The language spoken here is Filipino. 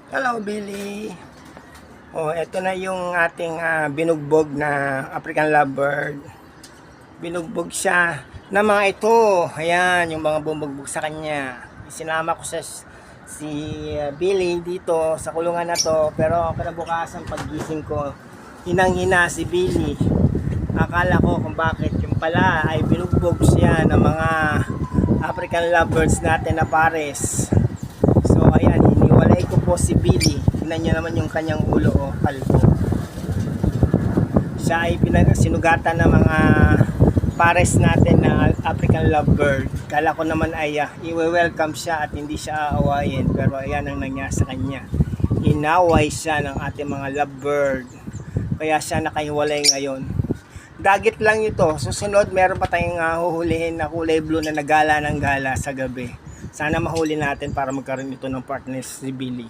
Hello, Billy. Oh, ito na yung ating binugbog na African lovebird. Binugbog siya na mga ito. Ayan, yung mga bumugbog sa kanya. Isinama ko si Billy dito sa kulungan na to. Pero kinabukasan paggising ko, hinang-hina si Billy. Akala ko kung bakit yung pala ay binugbog siya ng mga African lovebirds natin na pares. So ayan, iniwalay ko po si Billy. Tingnan nyo naman yung kanyang ulo o kalbo. Siya ay sinugatan ng mga pares natin na African lovebird. Kala ko naman ay i-welcome siya at hindi siya aawayin. Pero ayan ang nangyari sa kanya. Inaway siya ng ating mga lovebird. Kaya siya nakahiwalay ngayon. Dagit lang ito. Susunod meron pa tayong huhulihin na kulay blue na nagala ng gala sa gabi. Sana mahuli natin para magkaroon ito ng partner si Billy.